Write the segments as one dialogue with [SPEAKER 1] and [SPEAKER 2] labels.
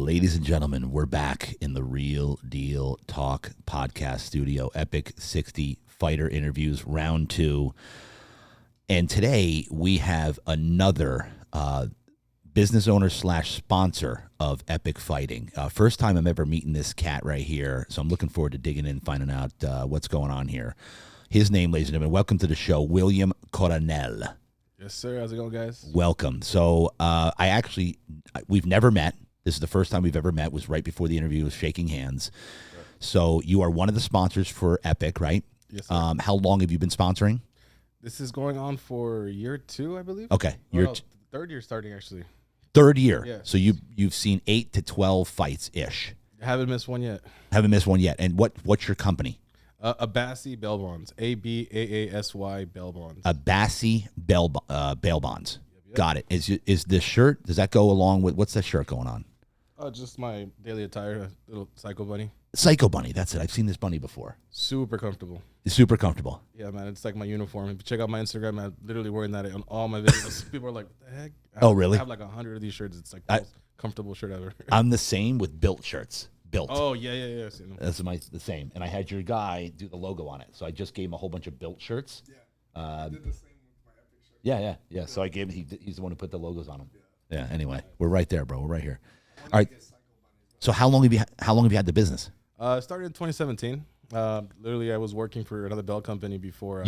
[SPEAKER 1] Ladies and gentlemen, we're back in the Real Deal Talk podcast studio. Epic 60 fighter interviews, round 2. And today we have another business owner / sponsor of Epic Fighting. First time I'm ever meeting this cat right here. So I'm looking forward to digging in and finding out what's going on here. His name, ladies and gentlemen, welcome to the show, William Coronel.
[SPEAKER 2] Yes, sir. How's it going, guys?
[SPEAKER 1] Welcome. So we've never met. This is the first time we've ever met. It was right before the interview, was shaking hands. Right. So you are one of the sponsors for Epic, right?
[SPEAKER 2] Yes, sir.
[SPEAKER 1] How long have you been sponsoring?
[SPEAKER 2] This is going on for year 2, I believe.
[SPEAKER 1] Okay.
[SPEAKER 2] Third year starting, actually.
[SPEAKER 1] Third year.
[SPEAKER 2] Yeah.
[SPEAKER 1] So you've seen 8 to 12 fights-ish.
[SPEAKER 2] Haven't missed one yet.
[SPEAKER 1] Haven't missed one yet. And what's your company?
[SPEAKER 2] Abbasi Bail Bonds. ABAASY Bail Bonds.
[SPEAKER 1] Abbasi Bail Bonds.
[SPEAKER 2] Yep.
[SPEAKER 1] Got it. Is this shirt, does that go along with, what's that shirt going on?
[SPEAKER 2] Just my daily attire, a little Psycho Bunny.
[SPEAKER 1] Psycho Bunny, that's it. I've seen this bunny before.
[SPEAKER 2] Super comfortable.
[SPEAKER 1] It's super comfortable.
[SPEAKER 2] Yeah, man. It's like my uniform. If you check out my Instagram, I'm literally wearing that on all my videos. People are like, what the heck?
[SPEAKER 1] Oh, really?
[SPEAKER 2] I have like 100 of these shirts. It's like the most comfortable shirt ever.
[SPEAKER 1] I'm the same with built shirts. Built.
[SPEAKER 2] Oh, yeah. I've seen them.
[SPEAKER 1] That's the same. And I had your guy do the logo on it. So I just gave him a whole bunch of built shirts.
[SPEAKER 3] Yeah. I did the same with my Epic shirt.
[SPEAKER 1] Yeah. So I gave him, he's the one who put the logos on them. Yeah. Anyway, we're right there, bro. We're right here. All right. So how long have you had the business?
[SPEAKER 2] I started in 2017. Literally, I was working for another bell company before.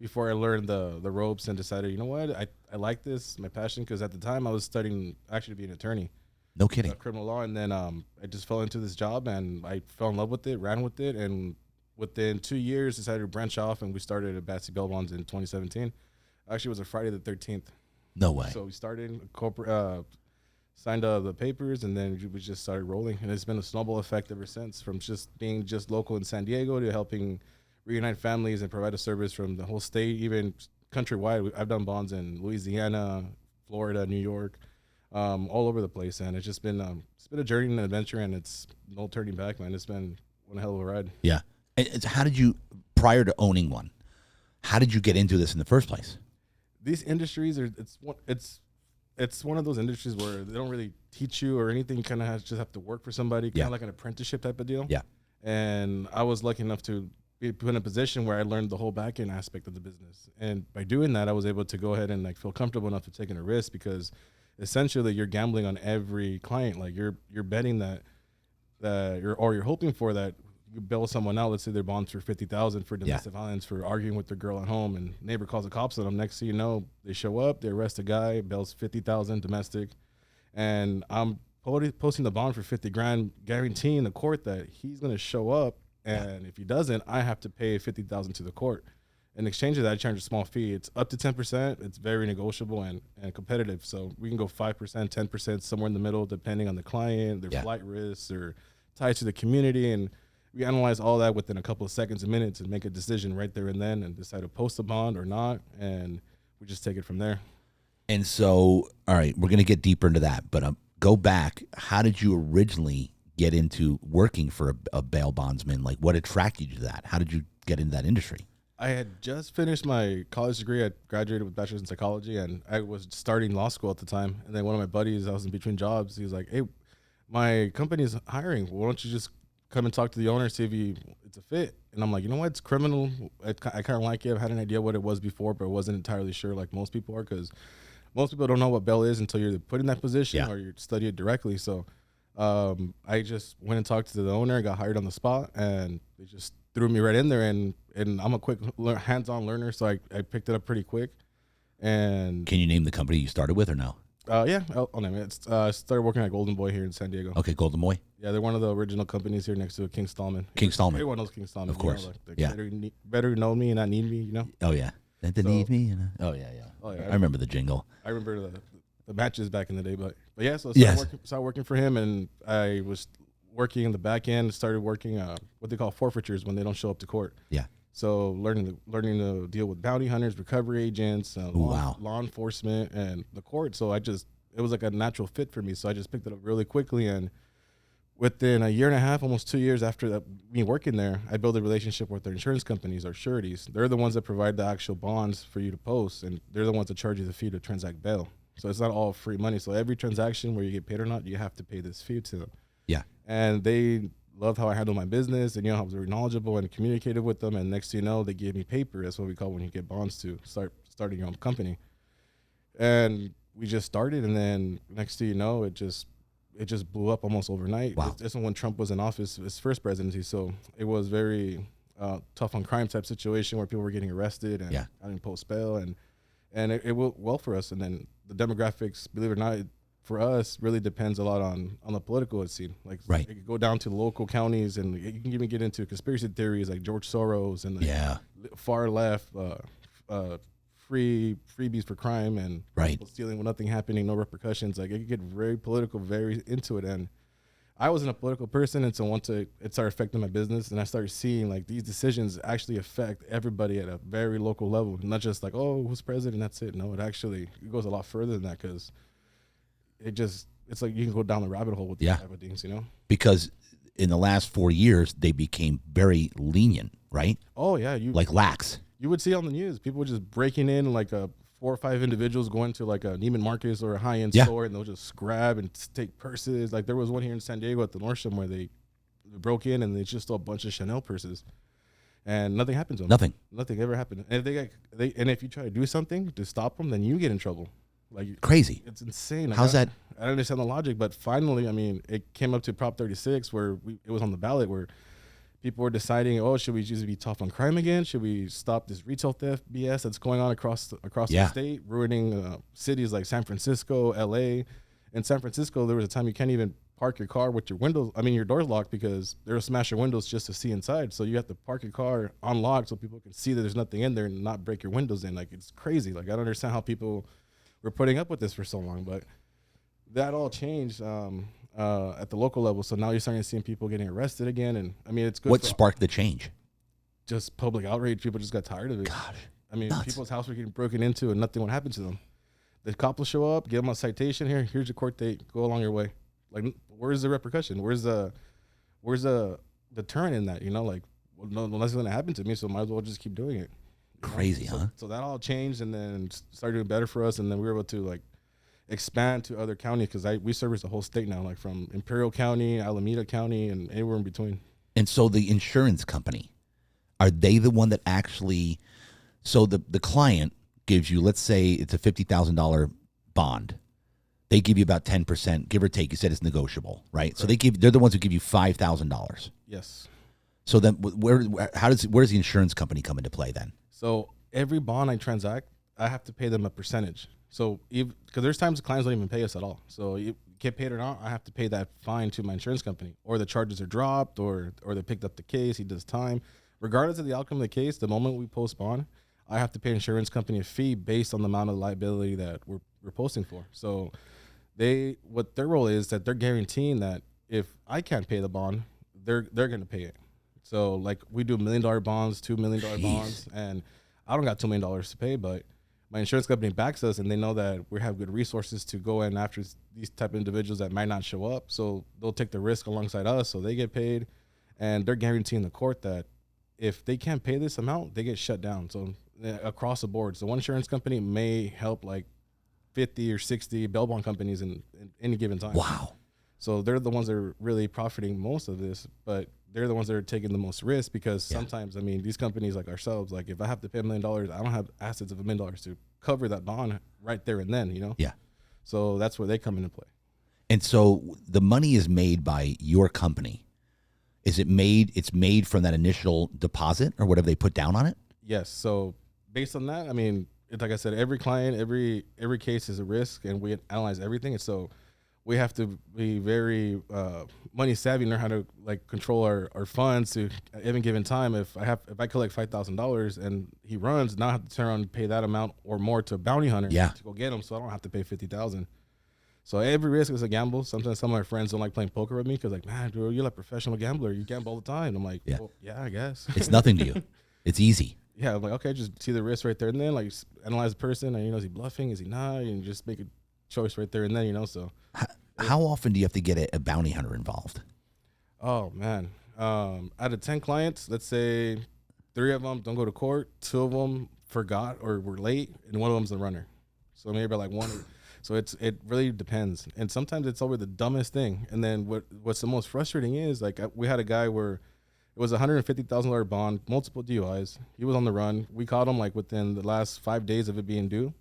[SPEAKER 2] Before I learned the ropes and decided, you know what, I like this, my passion, because at the time I was studying actually to be an attorney.
[SPEAKER 1] No kidding.
[SPEAKER 2] Criminal law, and then I just fell into this job, and I fell in love with it, ran with it, and within 2 years decided to branch off, and we started Abbasi Bail Bonds in 2017. Actually, it was a Friday the 13th.
[SPEAKER 1] No way.
[SPEAKER 2] So we started corporate. Signed the papers, and then we just started rolling. And it's been a snowball effect ever since, from just being just local in San Diego to helping reunite families and provide a service from the whole state, even countrywide. I've done bonds in Louisiana, Florida, New York, all over the place. And it's just been a journey and an adventure, and it's no turning back, man. It's been one hell of a ride.
[SPEAKER 1] Yeah. How did you, prior to owning one, how did you get into this in the first place?
[SPEAKER 2] These industries it's one of those industries where they don't really teach you or anything. You kind of just have to work for somebody, kind of like an apprenticeship type of deal.
[SPEAKER 1] Yeah.
[SPEAKER 2] And I was lucky enough to be put in a position where I learned the whole back end aspect of the business. And by doing that, I was able to go ahead and feel comfortable enough to taking a risk, because essentially you're gambling on every client. Like you're betting that you're hoping for that. You bail someone out, let's say they're bonded for $50,000 for domestic violence, for arguing with their girl at home, and neighbor calls the cops on them. Next thing you know, they show up, they arrest a guy, bails $50,000 domestic, and I'm posting the bond for $50,000, guaranteeing the court that he's going to show up, and if he doesn't, I have to pay $50,000 to the court. In exchange of that, I charge a small fee. It's up to 10%. It's very negotiable and competitive, so we can go 5%, 10%, somewhere in the middle, depending on the client, their flight risks, or ties to the community, and we analyze all that within a couple of seconds and minutes and make a decision right there and then, and decide to post a bond or not, and we just take it from there.
[SPEAKER 1] And so, all right, we're going to get deeper into that, but go back. How did you originally get into working for a bail bondsman? Like, what attracted you to that? How did you get into that industry?
[SPEAKER 2] I had just finished my college degree. I graduated with bachelor's in psychology, and I was starting law school at the time. And then one of my buddies, I was in between jobs, he was like, hey, my company's hiring. Why don't you just come and talk to the owner, see if it's a fit. And I'm like, you know what? It's criminal. I kind of like it. I've had an idea what it was before, but I wasn't entirely sure like most people are, because most people don't know what bail is until you're put in that position or you study it directly. So I just went and talked to the owner, got hired on the spot, and they just threw me right in there. And I'm a quick hands-on learner, so I picked it up pretty quick. And
[SPEAKER 1] can you name the company you started with or no?
[SPEAKER 2] Yeah, I'll name it. I started working at Golden Boy here in San Diego.
[SPEAKER 1] Okay, Golden Boy.
[SPEAKER 2] Yeah, they're one of the original companies here next to King Stallman.
[SPEAKER 1] King Stallman.
[SPEAKER 2] Everyone knows King Stallman.
[SPEAKER 1] Of course.
[SPEAKER 2] Better know me and not need me, you know?
[SPEAKER 1] Oh, yeah. They need me. Oh, yeah.
[SPEAKER 2] Oh, yeah.
[SPEAKER 1] I remember the jingle.
[SPEAKER 2] I remember the matches back in the day. But yeah, so
[SPEAKER 1] I
[SPEAKER 2] started working for him, and I was working in the back end, started working what they call forfeitures when they don't show up to court.
[SPEAKER 1] Yeah.
[SPEAKER 2] So learning to deal with bounty hunters, recovery agents, law enforcement, and the court. So it was like a natural fit for me. So I just picked it up really quickly, and within a year and a half, almost 2 years after me working there, I built a relationship with their insurance companies, or sureties. They're the ones that provide the actual bonds for you to post, and they're the ones that charge you the fee to transact bail. So it's not all free money. So every transaction where you get paid or not, you have to pay this fee to them.
[SPEAKER 1] Yeah.
[SPEAKER 2] And they loved how I handled my business, and I was very knowledgeable and communicated with them. And next thing you know, they gave me paper. That's what we call when you get bonds to starting your own company. And we just started, and then next thing you know, it just blew up almost overnight.
[SPEAKER 1] Wow.
[SPEAKER 2] This is when Trump was in office, his first presidency. So it was very tough on crime type situation where people were getting arrested and having post bail, and it went well for us. And then the demographics, believe it or not, for us really depends a lot on the political scene. Like it could go down to local counties, and you can even get into conspiracy theories like George Soros and far left freebies for crime and people stealing with nothing happening, no repercussions. Like it could get very political, very into it. And I wasn't a political person, and so once it started affecting my business, and I started seeing like these decisions actually affect everybody at a very local level, not just like, oh, who's president, that's it. No, it goes a lot further than that, because it's like you can go down the rabbit hole with these type of things,
[SPEAKER 1] Because in the last 4 years, they became very lenient, right?
[SPEAKER 2] Oh yeah,
[SPEAKER 1] like lax.
[SPEAKER 2] You would see on the news, people just breaking in, like 4 or 5 individuals going to like a Neiman Marcus or a high-end store, and they'll just grab and take purses. Like there was one here in San Diego at the Nordstrom where they broke in and they just stole a bunch of Chanel purses, and nothing happened to them. Nothing ever happened. And if you try to do something to stop them, then you get in trouble. Like
[SPEAKER 1] crazy.
[SPEAKER 2] It's insane. Like,
[SPEAKER 1] How's that?
[SPEAKER 2] I don't understand the logic, but finally, I mean, it came up to Prop 36 where it was on the ballot where people were deciding, oh, should we just be tough on crime again? Should we stop this retail theft BS that's going on across the state, ruining cities like San Francisco, LA. In San Francisco, there was a time you can't even park your car with your doors locked, because they'll smash your windows just to see inside. So you have to park your car unlocked so people can see that there's nothing in there and not break your windows in. Like, it's crazy. Like, I don't understand how people were putting up with this for so long, but that all changed at the local level. So now you're starting to see people getting arrested again. And I mean, it's good.
[SPEAKER 1] What sparked the change?
[SPEAKER 2] Just public outrage. People just got tired of it.
[SPEAKER 1] Gosh,
[SPEAKER 2] I mean,
[SPEAKER 1] nuts.
[SPEAKER 2] People's houses were getting broken into and nothing would happen to them. The cop will show up, give them a citation. Here's your court date. Go along your way. Like, where's the repercussion? Where's the deterrent in that? Like, well, nothing's gonna happen to me, so might as well just keep doing it.
[SPEAKER 1] Crazy, huh?
[SPEAKER 2] So that all changed, and then started doing better for us, and then we were able to like expand to other counties, because we service the whole state now, like from Imperial County, Alameda County, and anywhere in between.
[SPEAKER 1] And so the insurance company, are they the one that actually? So the client gives you, let's say it's a $50,000 bond. They give you about 10%, give or take. You said it's negotiable, right? Correct. So they're the ones who give you $5,000.
[SPEAKER 2] Yes.
[SPEAKER 1] So then where does the insurance company come into play then?
[SPEAKER 2] So every bond I transact, I have to pay them a percentage. So because there's times the clients don't even pay us at all. So you get paid or not, I have to pay that fine to my insurance company, or the charges are dropped, or they picked up the case, he does time. Regardless of the outcome of the case, the moment we post bond, I have to pay insurance company a fee based on the amount of liability that we're posting for. So what their role is that they're guaranteeing that if I can't pay the bond, they're going to pay it. So like we do $1 million bonds, $2 million bonds, and I don't got $2 million to pay, but my insurance company backs us, and they know that we have good resources to go in after these type of individuals that might not show up. So they'll take the risk alongside us, so they get paid, and they're guaranteeing the court that if they can't pay this amount, they get shut down. So across the board, so one insurance company may help like 50 or 60 bail bond companies in any given time.
[SPEAKER 1] Wow.
[SPEAKER 2] So they're the ones that are really profiting most of this, but they're the ones that are taking the most risk, because sometimes, I mean, these companies like ourselves, like if I have to pay $1 million, I don't have assets of $1 million to cover that bond right there and then,
[SPEAKER 1] Yeah.
[SPEAKER 2] So that's where they come into play.
[SPEAKER 1] And so the money is made by your company. Is it made? It's made from that initial deposit or whatever they put down on it?
[SPEAKER 2] Yes. So based on that, I mean, like I said, every client, every case is a risk, and we analyze everything. And so we have to be very money savvy, learn how to like control our funds to at any given time. If I collect $5,000 and he runs, now I have to turn around and pay that amount or more to a bounty hunter to go get him, so I don't have to pay $50,000. So every risk is a gamble. Sometimes some of my friends don't like playing poker with me because like, man, dude, you're like a professional gambler. You gamble all the time. I'm like, well, yeah, I guess.
[SPEAKER 1] It's nothing to you. It's easy.
[SPEAKER 2] Yeah, I'm like, okay, just see the risk right there and then, like analyze the person, and is he bluffing? Is he not? And just make a choice right there and then, so.
[SPEAKER 1] How often do you have to get a bounty hunter involved?
[SPEAKER 2] Oh, man. Out of 10 clients, let's say 3 of them don't go to court, 2 of them forgot or were late, and 1 of them's the runner. So maybe like one. So it really depends, and sometimes it's over the dumbest thing. And then what's the most frustrating is like we had a guy where it was $150,000 bond, multiple DUIs. He was on the run. We caught him like within the last 5 days of it being due,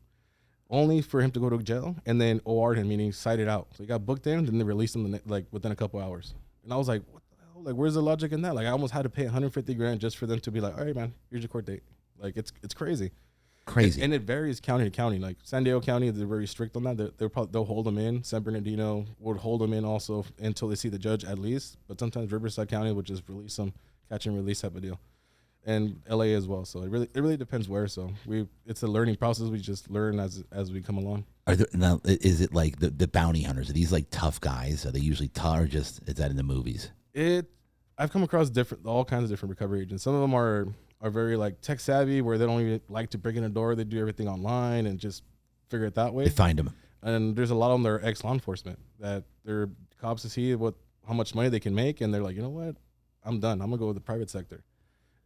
[SPEAKER 2] only for him to go to jail and then OR'd him, meaning cited out. So he got booked in, then they released him like within a couple hours. And I was like, what the hell? Like, where's the logic in that? Like, I almost had to pay $150,000 just for them to be like, all right, man, here's your court date. Like, it's crazy.
[SPEAKER 1] Crazy.
[SPEAKER 2] And it varies county to county. Like San Diego County, they're very strict on that. They'll hold them in. San Bernardino would hold them in also until they see the judge at least. But sometimes Riverside County would just release them, catch and release type of deal. And LA as well. So it really depends where. So it's a learning process. We just learn as we come along.
[SPEAKER 1] Now, is it like the bounty hunters? Are these like tough guys? Are they usually tough, or just is that in the movies?
[SPEAKER 2] I've come across all kinds of different recovery agents. Some of them are very like tech savvy, where they don't even like to break in a door. They do everything online and just figure it that way.
[SPEAKER 1] They find them.
[SPEAKER 2] And there's a lot of them that are ex-law enforcement, that they're cops to see how much money they can make, and they're like, you know what, I'm done. I'm gonna go with the private sector.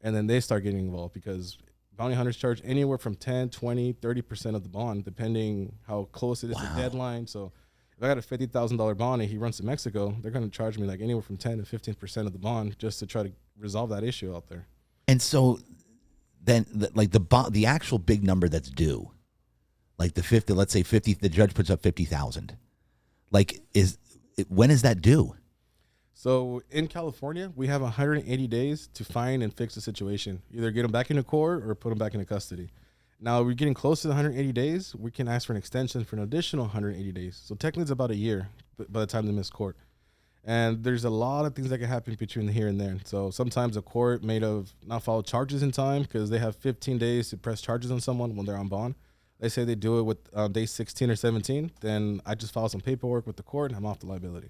[SPEAKER 2] And then they start getting involved because bounty hunters charge anywhere from 10, 20, 30% of the bond, depending how close it is to deadline. So if I got a $50,000 bond and he runs to Mexico, they're gonna charge me like anywhere from 10 to 15% of the bond just to try to resolve that issue out there.
[SPEAKER 1] And so then the actual big number that's due, like the 50, let's say 50, the judge puts up 50,000. Like when is that due?
[SPEAKER 2] So in California, we have 180 days to find and fix the situation. Either get them back into court or put them back into custody. Now we're getting close to the 180 days. We can ask for an extension for an additional 180 days. So technically it's about a year by the time they miss court. And there's a lot of things that can happen between here and there. So sometimes a court may have not followed charges in time because they have 15 days to press charges on someone when they're on bond. They say they do it with day 16 or 17. Then I just file some paperwork with the court and I'm off the liability.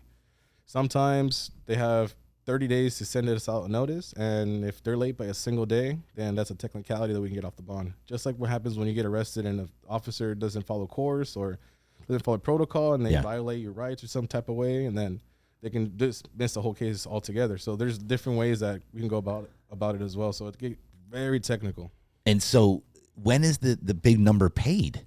[SPEAKER 2] Sometimes they have 30 days to send us out a notice. And if they're late by a single day, then that's a technicality that we can get off the bond. Just like what happens when you get arrested and an officer doesn't follow course or doesn't follow protocol and they violate your rights or some type of way. And then they can dismiss the whole case altogether. So there's different ways that we can go about it as well. So it gets very technical. And
[SPEAKER 1] so when is the big number paid?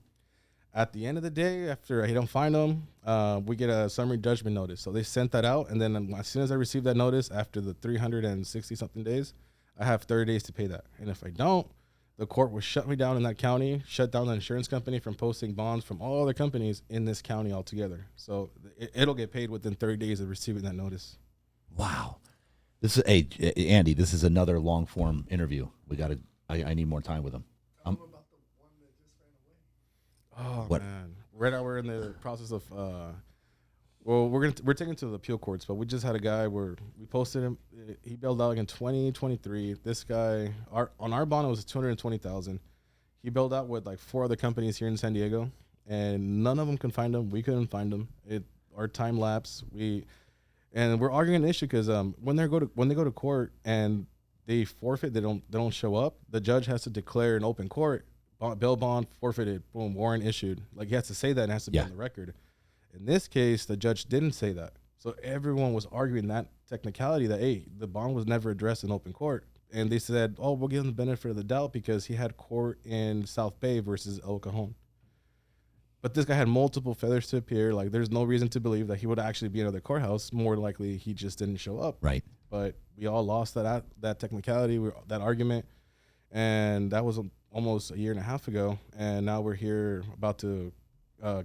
[SPEAKER 2] At the end of the day, after I don't find them, we get a summary judgment notice. So they sent that out. And then as soon as I receive that notice, after the 360 something days, I have 30 days to pay that. And if I don't, the court will shut me down in that county, shut down the insurance company from posting bonds from all other companies in this county altogether. So it'll get paid within 30 days of receiving that notice.
[SPEAKER 1] Wow. Andy, this is another long form interview. I need more time with him.
[SPEAKER 4] Tell them about the one that just ran away.
[SPEAKER 2] Oh, man. Right now we're in the process of, we're taking to the appeal courts, but we just had a guy where we posted him. He bailed out in 2023. This guy, on our bond, it was $220,000. He bailed out with like 4 other companies here in San Diego, and none of them can find him. We couldn't find him. Our time lapse. And we're arguing an issue because when they go to court and they forfeit, they don't show up. The judge has to declare an open court, bail bond forfeited, boom, warrant issued. Like he has to say that and it has to be on the record. In this case, the judge didn't say that. So everyone was arguing that technicality that, hey, the bond was never addressed in open court. And they said, oh, we'll give him the benefit of the doubt because he had court in South Bay versus El Cajon. But this guy had multiple feathers to appear. Like there's no reason to believe that he would actually be in another courthouse. More likely he just didn't show up.
[SPEAKER 1] Right.
[SPEAKER 2] But we all lost that technicality, that argument. And that was almost a year and a half ago. And now we're here about to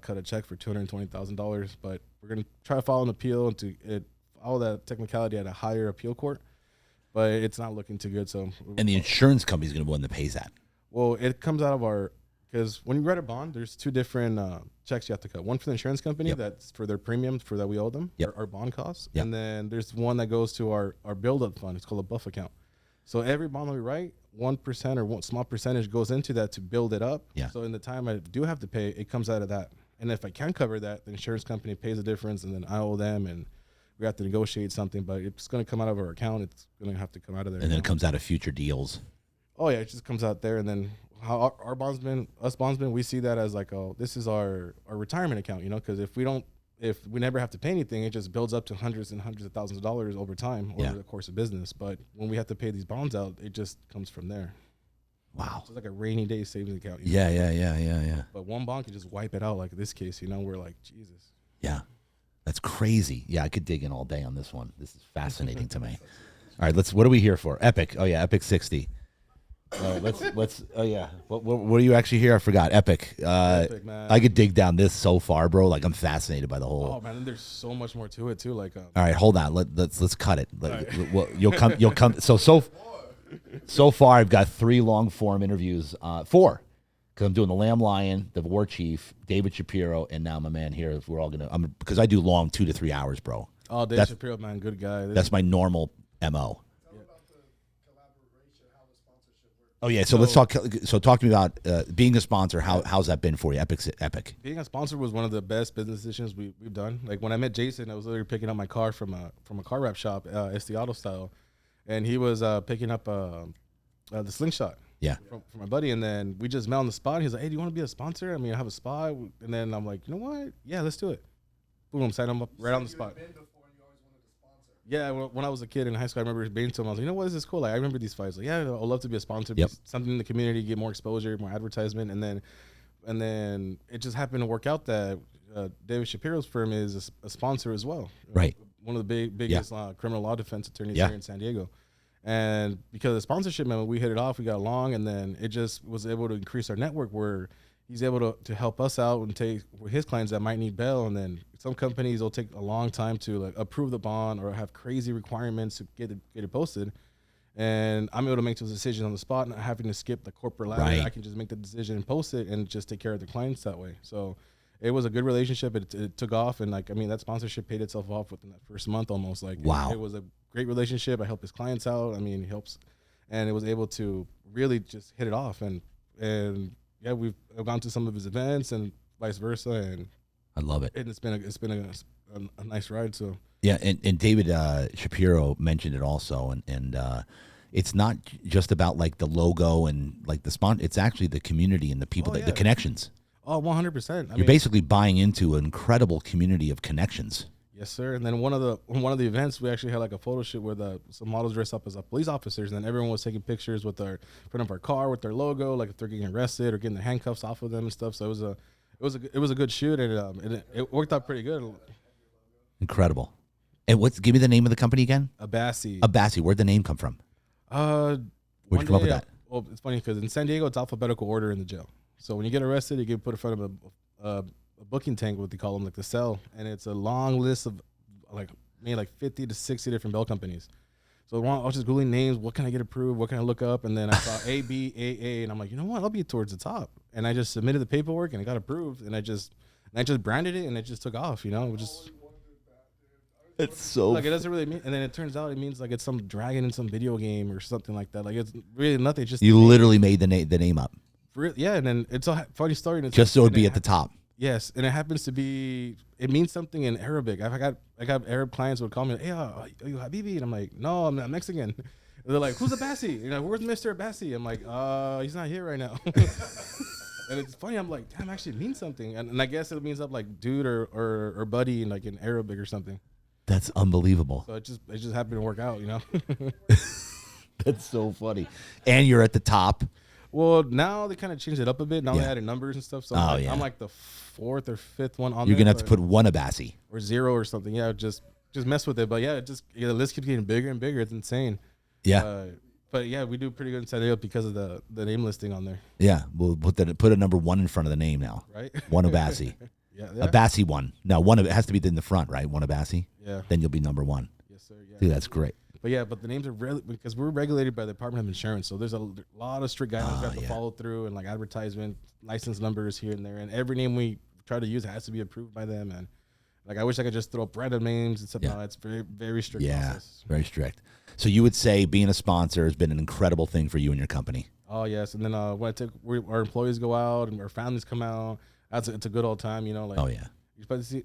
[SPEAKER 2] cut a check for $220,000, but we're going to try to file an appeal and all that technicality at a higher appeal court, but it's not looking too good. So,
[SPEAKER 1] and the insurance company is going to be one that pays that.
[SPEAKER 2] Well, it comes out of because when you write a bond, there's 2 different checks you have to cut. One for the insurance company, that's for their premiums that we owe them, our bond costs. Yep. And then there's one that goes to our build-up fund. It's called a buff account. So every bond that we write, 1% or one small percentage goes into that to build it up. Yeah. So in the time I do have to pay, it comes out of that. And if I can cover that, the insurance company pays the difference, and then I owe them, and we have to negotiate something. But it's going to come out of our account. It's going to have to come out of there.
[SPEAKER 1] And then it comes out of future deals.
[SPEAKER 2] Oh, yeah, it just comes out there. And then how our bondsmen, we see that as like, oh, this is our retirement account, because if we never have to pay anything, it just builds up to hundreds and hundreds of thousands of dollars over time, over the course of business. But when we have to pay these bonds out, it just comes from there.
[SPEAKER 1] Wow.
[SPEAKER 2] So it's like a rainy day savings account.
[SPEAKER 1] Yeah.
[SPEAKER 2] But one bond can just wipe it out. Like this case, we're like, Jesus.
[SPEAKER 1] Yeah. That's crazy. Yeah, I could dig in all day on this one. This is fascinating to me. All right, what are we here for? Epic. Oh yeah, Epic 60. Let's. Oh yeah. What are you actually here? I forgot. Epic.
[SPEAKER 2] Epic, man.
[SPEAKER 1] I could dig down this so far, bro. Like I'm fascinated by the whole.
[SPEAKER 2] Oh man, and there's so much more to it too. Like,
[SPEAKER 1] all right, hold on. Let's cut it.
[SPEAKER 2] Right.
[SPEAKER 1] You'll come. So far, I've got 3 long form interviews. 4, because I'm doing the Lamb Lion, the War Chief, David Shapiro, and now my man here. We're all gonna. Because I do long 2 to 3 hours, bro.
[SPEAKER 2] Oh, David Shapiro, man, good guy.
[SPEAKER 1] That's my normal MO. Oh yeah, so let's talk. So talk to me about being a sponsor. How's that been for you? Epic.
[SPEAKER 2] Being a sponsor was one of the best business decisions we've done. Like when I met Jason, I was literally picking up my car from a car wrap shop, SD Auto Style, and he was picking up the Slingshot.
[SPEAKER 1] Yeah.
[SPEAKER 2] From my buddy, and then we just met on the spot. He's like, "Hey, do you want to be a sponsor? I mean, I have a spot." And then I'm like, "You know what? Yeah, let's do it." Boom, sign him up right on the spot. Yeah, when I was a kid in high school, I remember being to him, I was like, you know what, this is cool. Like, I remember these fights. Like, yeah, I'd love to be a sponsor.
[SPEAKER 1] Yep.
[SPEAKER 2] Something in the community, get more exposure, more advertisement. And then it just happened to work out that David Shapiro's firm is a sponsor as well.
[SPEAKER 1] Right.
[SPEAKER 2] One of the biggest criminal law defense attorneys here in San Diego. And because of the sponsorship, man, we hit it off, we got along, and then it just was able to increase our network where he's able to help us out and take his clients that might need bail. And then some companies will take a long time to like approve the bond or have crazy requirements to get it posted. And I'm able to make those decisions on the spot, not having to skip the corporate ladder.
[SPEAKER 1] Right.
[SPEAKER 2] I can just make the decision and post it and just take care of the clients that way. So it was a good relationship. It took off. And like, I mean, that sponsorship paid itself off within that first month almost. Like,
[SPEAKER 1] wow.
[SPEAKER 2] It was a great relationship. I helped his clients out. I mean, he helps. And it was able to really just hit it off. And yeah, we've gone to some of his events and vice versa, and
[SPEAKER 1] I love it.
[SPEAKER 2] And it's been a nice ride. So
[SPEAKER 1] yeah, and David Shapiro mentioned it also, and it's not just about like the logo and like the sponsor. It's actually the community and the people, the connections.
[SPEAKER 2] Oh, 100%.
[SPEAKER 1] You're basically buying into an incredible community of connections.
[SPEAKER 2] Yes, sir. And then one of the events, we actually had like a photo shoot where some models dressed up as police officers, and then everyone was taking pictures with front of our car with their logo, like if they're getting arrested or getting the handcuffs off of them and stuff. So it was a good shoot, and it worked out pretty good.
[SPEAKER 1] Incredible. And give me the name of the company again?
[SPEAKER 2] Abassi.
[SPEAKER 1] Where'd the name come from?
[SPEAKER 2] Where'd
[SPEAKER 1] you come up with that?
[SPEAKER 2] Well, it's funny because in San Diego, it's alphabetical order in the jail. So when you get arrested, you get put in front of a booking tank, what they call them, like the cell, and it's a long list of like 50 to 60 different bail companies. So I was just Googling names. What can I get approved? What can I look up? And then I saw A, B, A, and I'm like, you know what? I'll be towards the top. And I just submitted the paperwork and it got approved. And I just branded it and it just took off. It was just.
[SPEAKER 1] It's so
[SPEAKER 2] like it doesn't really mean, and then it turns out it means like it's some dragon in some video game or something like that. Like it's really nothing. It's just
[SPEAKER 1] you literally made the name up.
[SPEAKER 2] Yeah, and then it's a funny story. And
[SPEAKER 1] just so it'd be at the top.
[SPEAKER 2] Yes, and it happens to be. It means something in Arabic. I got Arab clients would call me, "Hey, are you Habibi?" And I'm like, "No, I'm not Mexican." And they're like, "Who's Abassi?" Where's Mr. Abassi? I'm like, he's not here right now." And it's funny. I'm like, "Damn, actually it means something." And I guess it means up like dude or buddy in like in Arabic or something.
[SPEAKER 1] That's unbelievable.
[SPEAKER 2] So it just happened to work out,
[SPEAKER 1] That's so funny. And you're at the top.
[SPEAKER 2] Well, now they kind of changed it up a bit. Now they added numbers and stuff. So I'm like the 4th or 5th one on.
[SPEAKER 1] You're gonna have to put one Abassi
[SPEAKER 2] or 0 or something. Yeah, just mess with it. But yeah, the list keeps getting bigger and bigger. It's insane.
[SPEAKER 1] Yeah.
[SPEAKER 2] But yeah, we do pretty good in San Diego because of the name listing on there.
[SPEAKER 1] Yeah, we'll put a number 1 in front of the name now.
[SPEAKER 2] Right.
[SPEAKER 1] One Abassi.
[SPEAKER 2] Yeah.
[SPEAKER 1] Abassi 1. Now it has to be in the front, right? One Abassi.
[SPEAKER 2] Yeah.
[SPEAKER 1] Then you'll be number 1.
[SPEAKER 2] Yes, sir. Yeah.
[SPEAKER 1] Dude, that's great.
[SPEAKER 2] But the names are really, because we're regulated by the Department of Insurance, so there's a lot of strict guidelines we have to follow through, and like advertisement, license numbers here and there, and every name we try to use has to be approved by them. And like I wish I could just throw up random names and stuff. No, it's very, very strict process.
[SPEAKER 1] Very strict. So you would say being a sponsor has been an incredible thing for you and your company.
[SPEAKER 2] Oh yes, and then when our employees go out and our families come out, it's a good old time.
[SPEAKER 1] Oh yeah.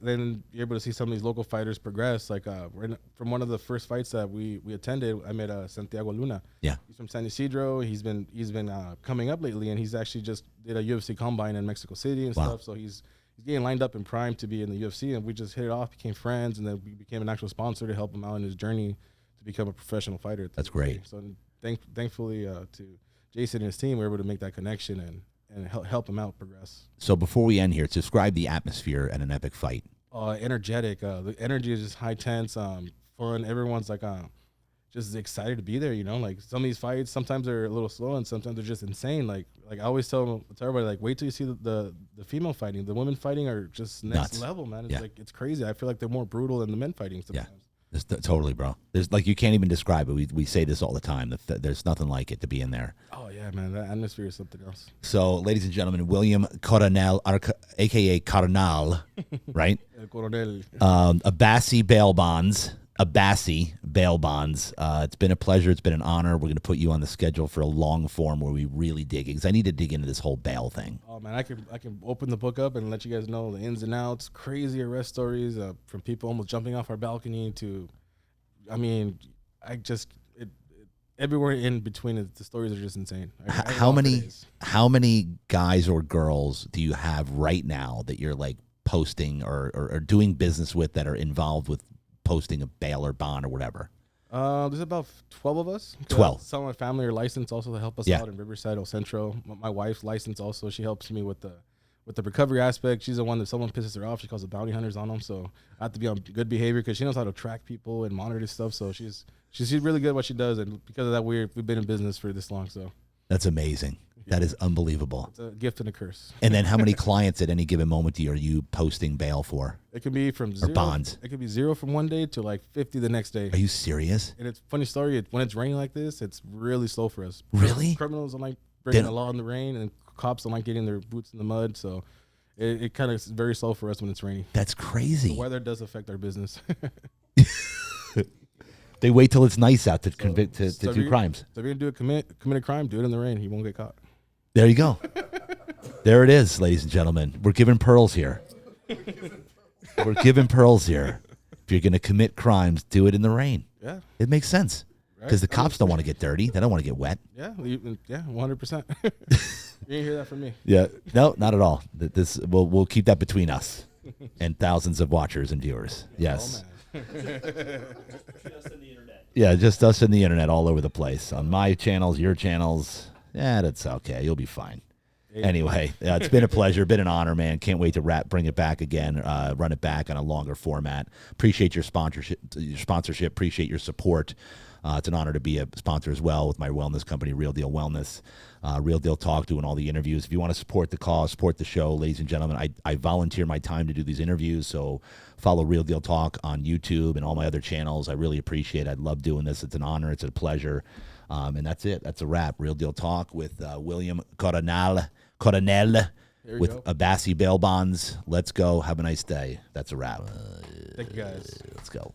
[SPEAKER 2] Then you're able to see some of these local fighters progress. Like from one of the first fights that we attended, I met Santiago Luna.
[SPEAKER 1] Yeah,
[SPEAKER 2] he's from San Isidro. He's been coming up lately, and he's actually just did a UFC combine in Mexico City and stuff. So he's getting lined up in prime to be in the UFC, and we just hit it off, became friends, and then we became an actual sponsor to help him out in his journey to become a professional fighter.
[SPEAKER 1] That's great.
[SPEAKER 2] So thankfully to Jason and his team were able to make that connection and help him out progress.
[SPEAKER 1] So before we end here, describe the atmosphere at an epic fight.
[SPEAKER 2] Energetic. The energy is just high tense, fun. Everyone's like just excited to be there. You know, like some of these fights, sometimes they're a little slow and sometimes they're just insane. Like I always tell everybody, like, wait till you see the female fighting. The women fighting are just next level, man. It's like, it's crazy. I feel like they're more brutal than the men fighting sometimes.
[SPEAKER 1] Yeah. Totally, bro. There's like, you can't even describe it. We say this all the time. There's nothing like it to be in there.
[SPEAKER 2] Oh yeah, man. That atmosphere is something else.
[SPEAKER 1] So, ladies and gentlemen, William Coronel, aka Coronel, right?
[SPEAKER 2] Coronel.
[SPEAKER 1] Abbasi bail bonds. It's been a pleasure. It's been an honor. We're going to put you on the schedule for a long form where we really dig in, because I need to dig into this whole bail thing.
[SPEAKER 2] Oh man, I can open the book up and let you guys know the ins and outs. Crazy arrest stories from people almost jumping off our balcony to, I mean, everywhere in between. The stories are just insane.
[SPEAKER 1] How many guys or girls do you have right now that you're like posting or doing business with that are involved with posting a bail or bond or whatever?
[SPEAKER 2] There's about 12 of us.
[SPEAKER 1] 12.
[SPEAKER 2] Some of my family are licensed also to help us out in Riverside, El Centro. My wife's licensed also. She helps me with the recovery aspect. She's the one that someone pisses her off, she calls the bounty hunters on them. So I have to be on good behavior because she knows how to track people and monitor this stuff. So she's really good at what she does, and because of that, we've been in business for this long. So
[SPEAKER 1] that's amazing. That is unbelievable.
[SPEAKER 2] It's a gift and a curse.
[SPEAKER 1] And then how many clients at any given moment are you posting bail for?
[SPEAKER 2] It can be from zero.
[SPEAKER 1] Or bonds.
[SPEAKER 2] It could be 0 from one day to like 50 the next day.
[SPEAKER 1] Are you serious?
[SPEAKER 2] And it's a funny story. When it's raining like this, it's really slow for us.
[SPEAKER 1] Really?
[SPEAKER 2] Criminals don't like breaking the law in the rain, and cops don't like getting their boots in the mud. So it kind of is very slow for us when it's raining.
[SPEAKER 1] That's crazy.
[SPEAKER 2] The weather does affect our business.
[SPEAKER 1] They wait till it's nice out to do crimes.
[SPEAKER 2] So if you're going to commit a crime, do it in the rain. He won't get caught.
[SPEAKER 1] There you go. There it is, ladies and gentlemen. We're giving pearls here. We're giving pearls here. If you're going to commit crimes, do it in the rain.
[SPEAKER 2] Yeah.
[SPEAKER 1] It makes sense. Because the cops don't want to get dirty. They don't want to get wet.
[SPEAKER 2] Yeah, 100%. You didn't hear that from me.
[SPEAKER 1] Yeah, no, not at all. We'll keep that between us and thousands of watchers and viewers. Yes.
[SPEAKER 2] Oh, man.
[SPEAKER 3] Just on the internet.
[SPEAKER 1] Yeah, just us and the internet all over the place. On my channels, your channels. Yeah, that's okay. You'll be fine. Anyway, it's been a pleasure, been an honor, man. Can't wait to bring it back again, run it back on a longer format. Appreciate your sponsorship. Appreciate your support. It's an honor to be a sponsor as well with my wellness company, Real Deal Wellness, Real Deal Talk, doing all the interviews. If you want to support the cause, support the show, ladies and gentlemen, I volunteer my time to do these interviews, so follow Real Deal Talk on YouTube and all my other channels. I really appreciate it. I love doing this. It's an honor. It's a pleasure. And that's it. That's a wrap. Real Deal Talk with William Coronel with Abbasi bail bonds. Let's go. Have a nice day. That's a wrap.
[SPEAKER 2] Thank you, guys.
[SPEAKER 1] Let's go.